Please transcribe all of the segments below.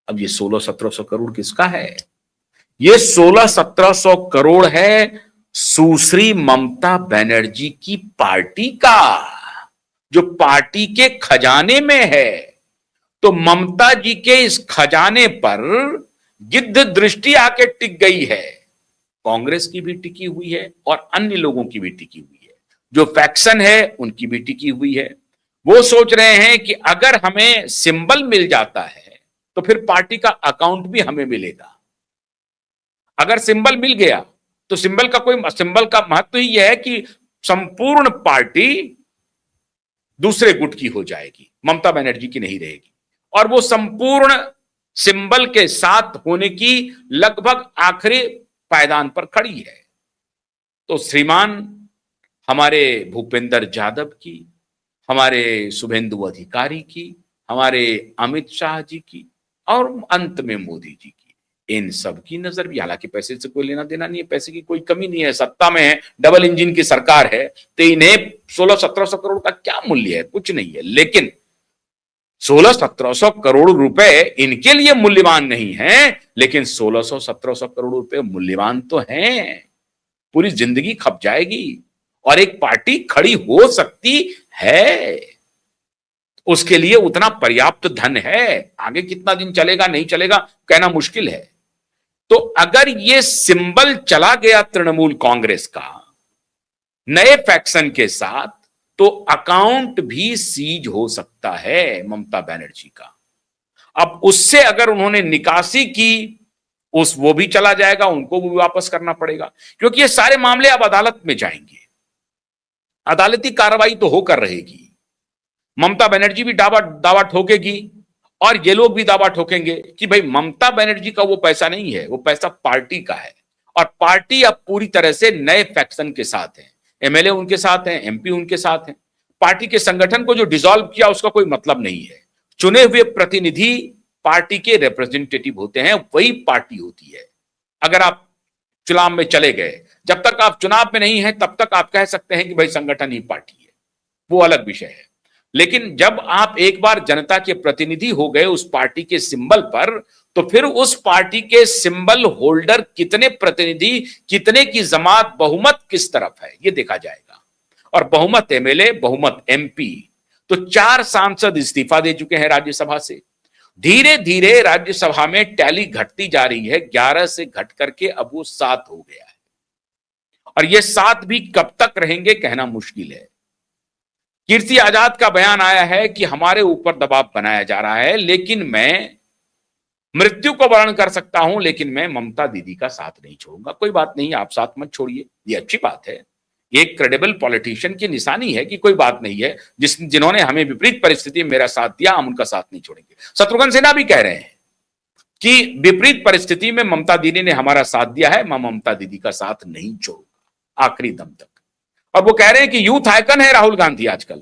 अब ये 1600-1700 करोड़ किसका है? ये 1600-1700 करोड़ है सुश्री ममता बनर्जी की पार्टी का, जो पार्टी के खजाने में है। तो ममता जी के इस खजाने पर गिद्ध दृष्टि आके टिक गई है। कांग्रेस की भी टिकी हुई है और अन्य लोगों की भी टिकी हुई है, जो फैक्शन है उनकी भी टिकी हुई है। वो सोच रहे हैं कि अगर हमें सिंबल मिल जाता है तो फिर पार्टी का अकाउंट भी हमें मिलेगा। अगर सिंबल मिल गया तो सिंबल का महत्व ही यह है कि संपूर्ण पार्टी दूसरे गुट की हो जाएगी, ममता बनर्जी की नहीं रहेगी। और वो संपूर्ण सिंबल के साथ होने की लगभग आखिरी पायदान पर खड़ी है। तो श्रीमान हमारे भूपेंद्र यादव की, हमारे शुभेंदु अधिकारी की, हमारे अमित शाह जी की और अंत में मोदी जी की, इन सब की नजर भी, हालांकि पैसे से कोई लेना देना नहीं है, पैसे की कोई कमी नहीं है, सत्ता में है, डबल इंजन की सरकार है, तो इन्हें 1600-1700 करोड़ का क्या मूल्य है? कुछ नहीं है। लेकिन 1600-1700 करोड़ रुपए इनके लिए मूल्यवान नहीं है, लेकिन 1600-1700 करोड़ रुपए मूल्यवान तो हैं। पूरी जिंदगी खप जाएगी और एक पार्टी खड़ी हो सकती है, उसके लिए उतना पर्याप्त धन है। आगे कितना दिन चलेगा नहीं चलेगा कहना मुश्किल है। तो अगर ये सिंबल चला गया तृणमूल कांग्रेस का नए फैक्शन के साथ, तो अकाउंट भी सीज हो सकता है ममता बनर्जी का। अब उससे अगर उन्होंने निकासी की, वो भी चला जाएगा, उनको भी वापस करना पड़ेगा, क्योंकि ये सारे मामले अब अदालत में जाएंगे, अदालती कार्रवाई तो होकर रहेगी। ममता बनर्जी भी दावा ठोकेगी और ये लोग भी दावा ठोकेंगे कि भाई ममता बनर्जी का वो पैसा नहीं है, वो पैसा पार्टी का है। और पार्टी अब पूरी तरह से नए फैक्शन के साथ है, एमएलए उनके साथ हैं, एमपी उनके साथ हैं। पार्टी के संगठन को जो डिसॉल्व किया उसका कोई मतलब नहीं है। चुने हुए प्रतिनिधि पार्टी के रिप्रेजेंटेटिव होते हैं, वही पार्टी होती है। अगर आप चुनाव में चले गए, जब तक आप चुनाव में नहीं है तब तक आप कह सकते हैं कि भाई संगठन ही पार्टी है, वो अलग विषय है। लेकिन जब आप एक बार जनता के प्रतिनिधि हो गए उस पार्टी के सिंबल पर, तो फिर उस पार्टी के सिंबल होल्डर कितने प्रतिनिधि, कितने की जमात, बहुमत किस तरफ है, ये देखा जाएगा। और बहुमत एमएलए, बहुमत एमपी, तो 4 सांसद इस्तीफा दे चुके हैं राज्यसभा से। धीरे धीरे राज्यसभा में टैली घटती जा रही है, 11 से घट करके अब वो 7 हो गया है। और ये 7 भी कब तक रहेंगे कहना मुश्किल है। कीर्ति आजाद का बयान आया है कि हमारे ऊपर दबाव बनाया जा रहा है, लेकिन मैं मृत्यु को वर्ण कर सकता हूं, लेकिन मैं ममता दीदी का साथ नहीं छोड़ूंगा। कोई बात नहीं, आप साथ मत छोड़िए, ये अच्छी बात है। एक क्रेडिबल पॉलिटिशियन की निशानी है कि कोई बात नहीं है, जिन्होंने हमें विपरीत परिस्थिति में मेरा साथ दिया, हम उनका साथ नहीं छोड़ेंगे। शत्रुघ्न सिन्हा भी कह रहे हैं कि विपरीत परिस्थिति में ममता दीदी ने हमारा साथ दिया है, मैं ममता दीदी का साथ नहीं छोड़ूंगा आखिरी दम तक। और वो कह रहे हैं कि यूथ आइकन है राहुल गांधी आजकल,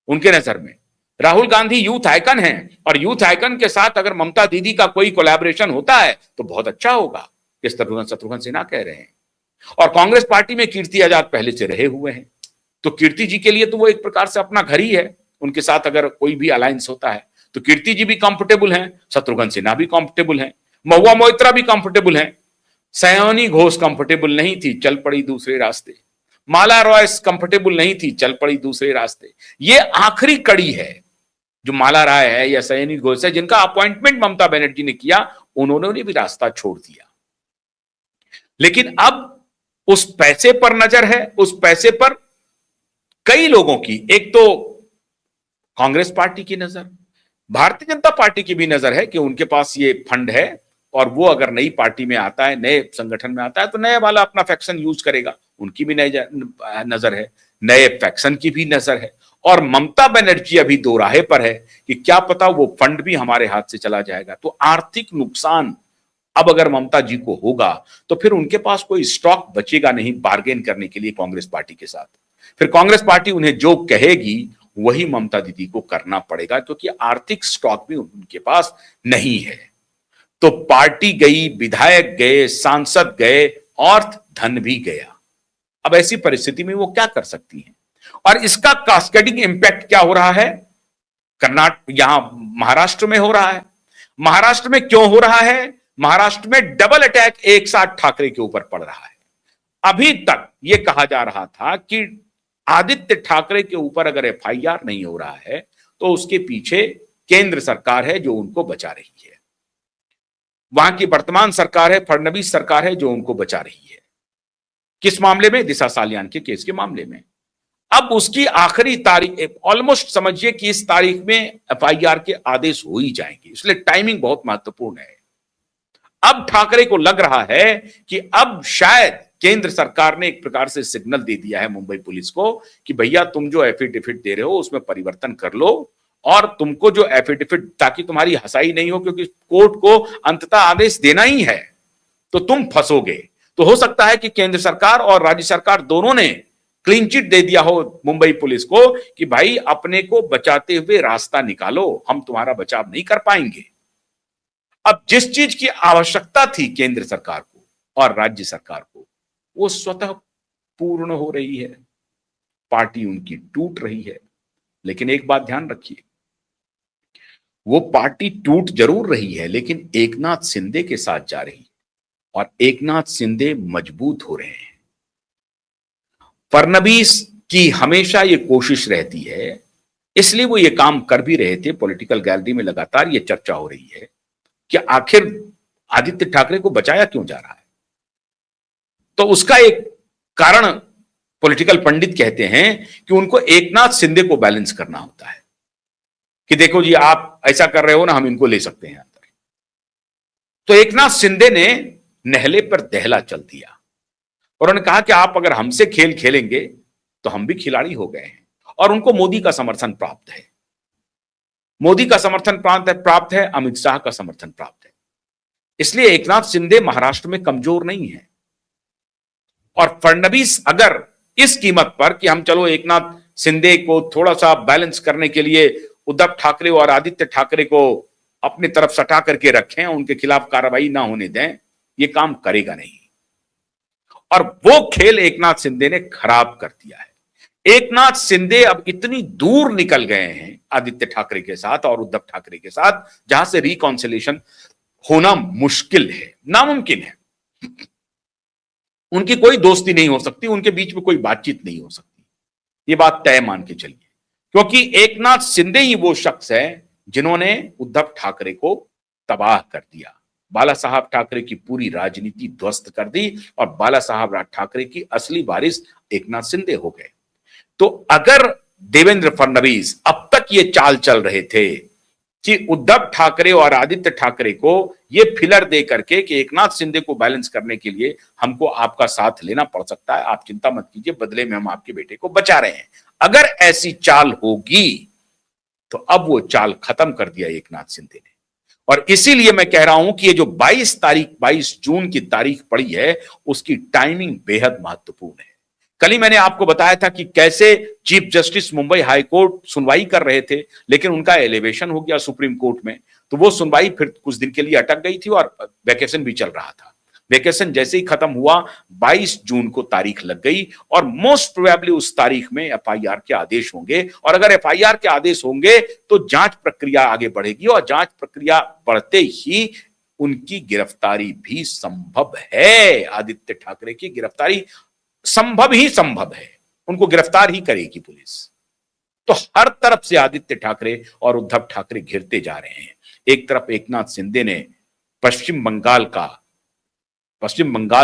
उनके नजर में राहुल गांधी यूथ आइकन है, और यूथ आइकन के साथ अगर ममता दीदी का कोई कोलैबोरेशन होता है तो बहुत अच्छा होगा, इस तरह शत्रुघ्न सिन्हा कह रहे हैं। और कांग्रेस पार्टी में कीर्ति आजाद पहले से रहे हुए हैं, तो कीर्ति जी के लिए तो वो एक प्रकार से अपना घर ही है। उनके साथ अगर कोई भी अलायंस होता है तो कीर्ति जी भी कंफर्टेबल हैं, शत्रुघ्न सिन्हा भी कंफर्टेबल हैं, महुआ मोइत्रा भी कंफर्टेबल हैं, सयानी घोष कंफर्टेबल नहीं थी, चल पड़ी दूसरे रास्ते, माला रॉयस कंफर्टेबल नहीं थी, चल पड़ी दूसरे रास्ते। ये आखिरी कड़ी है, जो माला राय है या सयानी घोष है, जिनका अपॉइंटमेंट ममता बनर्जी ने किया, उन्होंने भी रास्ता छोड़ दिया। लेकिन अब उस पैसे पर नजर है, उस पैसे पर कई लोगों की, एक तो कांग्रेस पार्टी की नजर, भारतीय जनता पार्टी की भी नजर है कि उनके पास ये फंड है, और वो अगर नई पार्टी में आता है, नए संगठन में आता है, तो नए वाला अपना फैक्शन यूज करेगा, उनकी भी नजर है, नए फैक्शन की भी नजर है। और ममता बनर्जी अभी दो राहे पर है कि क्या पता वो फंड भी हमारे हाथ से चला जाएगा, तो आर्थिक नुकसान अब अगर ममता जी को होगा तो फिर उनके पास कोई स्टॉक बचेगा नहीं बार्गेन करने के लिए कांग्रेस पार्टी के साथ। फिर कांग्रेस पार्टी उन्हें जो कहेगी वही ममता दीदी को करना पड़ेगा, क्योंकि आर्थिक स्टॉक भी उनके पास नहीं है। तो पार्टी गई, विधायक गए, सांसद गए और धन भी गया। अब ऐसी परिस्थिति में वो क्या कर सकती हैं? और इसका कास्केडिंग इंपैक्ट क्या हो रहा है? कर्नाटक, यहां महाराष्ट्र में हो रहा है। महाराष्ट्र में क्यों हो रहा है? महाराष्ट्र में डबल अटैक एक साथ ठाकरे के ऊपर पड़ रहा है। अभी तक यह कहा जा रहा था कि आदित्य ठाकरे के ऊपर अगर एफआईआर नहीं हो रहा है तो उसके पीछे केंद्र सरकार है जो उनको बचा रही है, वहां की वर्तमान सरकार है, फडणवीस सरकार है जो उनको बचा रही है। किस मामले में? दिशा सालियान के केस के मामले में। अब उसकी आखिरी तारीख ऑलमोस्ट समझिए कि इस तारीख में एफआईआर के आदेश हो ही जाएंगे, इसलिए टाइमिंग बहुत महत्वपूर्ण है। अब ठाकरे को लग रहा है कि अब शायद केंद्र सरकार ने एक प्रकार से सिग्नल दे दिया है मुंबई पुलिस को कि भैया तुम जो एफिडेविट दे रहे हो उसमें परिवर्तन कर लो, और तुमको जो एफिडेविट, ताकि तुम्हारी हंसाई नहीं हो, क्योंकि कोर्ट को अंततः आदेश देना ही है, तो तुम फंसोगे। तो हो सकता है कि केंद्र सरकार और राज्य सरकार दोनों ने क्लीन चिट दे दिया हो मुंबई पुलिस को कि भाई अपने को बचाते हुए रास्ता निकालो, हम तुम्हारा बचाव नहीं कर पाएंगे। अब जिस चीज की आवश्यकता थी केंद्र सरकार को और राज्य सरकार को, वो स्वतः पूर्ण हो रही है, पार्टी उनकी टूट रही है। लेकिन एक बात ध्यान रखिए, वो पार्टी टूट जरूर रही है लेकिन एकनाथ शिंदे के साथ जा रही है, और एकनाथ शिंदे मजबूत हो रहे हैं। फडणवीस की हमेशा ये कोशिश रहती है, इसलिए वो ये काम कर भी रहे थे। पॉलिटिकल गैलरी में लगातार ये चर्चा हो रही है कि आखिर आदित्य ठाकरे को बचाया क्यों जा रहा है। तो उसका एक कारण पॉलिटिकल पंडित कहते हैं कि उनको एकनाथ शिंदे को बैलेंस करना होता है कि देखो जी आप ऐसा कर रहे हो ना, हम इनको ले सकते हैं अंदर। तो एकनाथ शिंदे ने नहले पर दहला चल दिया और उन्होंने कहा कि आप अगर हमसे खेल खेलेंगे तो हम भी खिलाड़ी हो गए हैं, और उनको मोदी का समर्थन प्राप्त है। मोदी का समर्थन प्राप्त है, अमित शाह का समर्थन प्राप्त है। इसलिए एकनाथ शिंदे महाराष्ट्र में कमजोर नहीं है। और फडणवीस अगर इस कीमत पर कि हम चलो एकनाथ शिंदे को थोड़ा सा बैलेंस करने के लिए उद्धव ठाकरे और आदित्य ठाकरे को अपनी तरफ सटा करके रखें, उनके खिलाफ कार्रवाई ना होने दें, ये काम करेगा नहीं। और वो खेल एकनाथ शिंदे ने खराब कर दिया है। एकनाथ शिंदे अब इतनी दूर निकल गए हैं आदित्य ठाकरे के साथ और उद्धव ठाकरे के साथ, जहां से रिकॉन्सिलिएशन होना मुश्किल है, नामुमकिन है। उनकी कोई दोस्ती नहीं हो सकती, उनके बीच में कोई बातचीत नहीं हो सकती, ये बात तय मान के चलिए। क्योंकि एकनाथ शिंदे ही वो शख्स है जिन्होंने उद्धव ठाकरे को तबाह कर दिया, बाला साहब ठाकरे की पूरी राजनीति ध्वस्त कर दी, और बाला साहब ठाकरे की असली वारिस एकनाथ शिंदे हो गए। तो अगर देवेंद्र फडणवीस अब तक ये चाल चल रहे थे कि उद्धव ठाकरे और आदित्य ठाकरे को ये फिलर दे करके कि एकनाथ शिंदे को बैलेंस करने के लिए हमको आपका साथ लेना पड़ सकता है, आप चिंता मत कीजिए, बदले में हम आपके बेटे को बचा रहे हैं, अगर ऐसी चाल होगी तो अब वो चाल खत्म कर दिया एकनाथ शिंदे ने। और इसीलिए मैं कह रहा हूं कि ये जो 22 जून की तारीख पड़ी है, उसकी टाइमिंग बेहद महत्वपूर्ण है। कल ही मैंने आपको बताया था कि कैसे chief justice Mumbai high court सुनवाई कर रहे थे, लेकिन उनका एलिवेशन हो गया सुप्रीम कोर्ट में, तो वो सुनवाई फिर कुछ दिन के लिए अटक गई थी और वैकेशन भी चल रहा था। वैकेशन जैसे ही खत्म हुआ, 22 जून को तारीख लग गई, और मोस्ट प्रोबेबली उस तारीख में एफआईआर के आदेश होंगे, और अगर एफआईआर के आदेश होंगे तो जांच प्रक्रिया आगे बढ़ेगी, और जांच प्रक्रिया बढ़ते ही उनकी गिरफ्तारी भी संभव है। आदित्य ठाकरे की गिरफ्तारी संभव ही संभव है, उनको गिरफ्तार ही करेगी पुलिस। तो हर तरफ से आदित्य ठाकरे और उद्धव ठाकरे घिरते जा रहे हैं। एक तरफ एकनाथ शिंदे ने पश्चिम बंगाल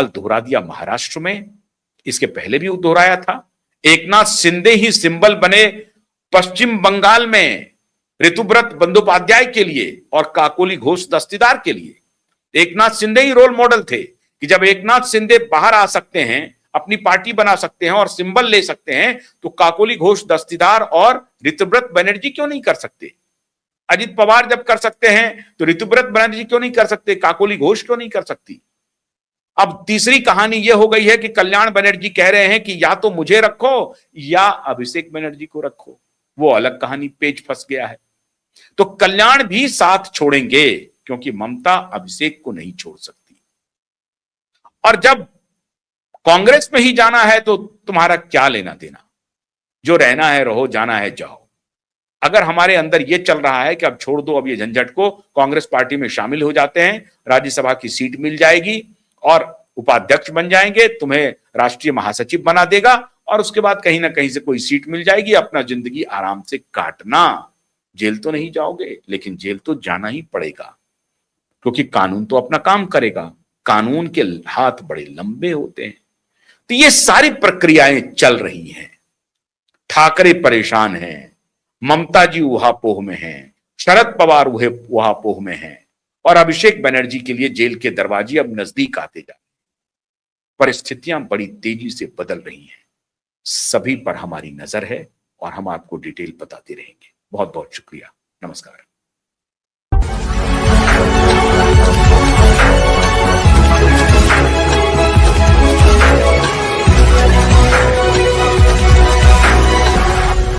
दोहरा दिया महाराष्ट्र में, इसके पहले भी दोहराया था। एकनाथ शिंदे ही सिंबल बने पश्चिम बंगाल में ऋतुव्रत बंदोपाध्याय के लिए और काकोली घोष दस्तीदार के लिए। एकनाथ शिंदे ही रोल मॉडल थे कि जब एकनाथ शिंदे बाहर आ सकते हैं, अपनी पार्टी बना सकते हैं और सिंबल ले सकते हैं, तो काकोली घोष दस्तीदार और ऋतुव्रत बनर्जी क्यों नहीं कर सकते? अजित पवार जब कर सकते हैं तो ऋतुव्रत बनर्जी क्यों नहीं कर सकते? काकोली घोष क्यों नहीं कर सकती? अब तीसरी कहानी यह हो गई है कि कल्याण बनर्जी कह रहे हैं कि या तो मुझे रखो या अभिषेक बनर्जी को रखो, वो अलग कहानी, पेच फंस गया है। तो कल्याण भी साथ छोड़ेंगे क्योंकि ममता अभिषेक को नहीं छोड़ सकती। और जब कांग्रेस में ही जाना है तो तुम्हारा क्या लेना देना, जो रहना है रहो, जाना है जाओ। अगर हमारे अंदर ये चल रहा है कि अब छोड़ दो अब ये झंझट को, कांग्रेस पार्टी में शामिल हो जाते हैं, राज्यसभा की सीट मिल जाएगी और उपाध्यक्ष बन जाएंगे, तुम्हें राष्ट्रीय महासचिव बना देगा और उसके बाद कहीं ना कहीं से कोई सीट मिल जाएगी, अपना जिंदगी आराम से काटना। जेल तो नहीं जाओगे, लेकिन जेल तो जाना ही पड़ेगा, क्योंकि कानून तो अपना काम करेगा। कानून के हाथ बड़े लंबे होते हैं। तो ये सारी प्रक्रियाएं चल रही हैं। ठाकरे परेशान हैं, ममता जी ऊहापोह में हैं, शरद पवार ऊहापोह में हैं और अभिषेक बनर्जी के लिए जेल के दरवाजे अब नजदीक आते जा रहे हैं। परिस्थितियां बड़ी तेजी से बदल रही हैं। सभी पर हमारी नजर है और हम आपको डिटेल बताते रहेंगे। बहुत बहुत शुक्रिया। नमस्कार।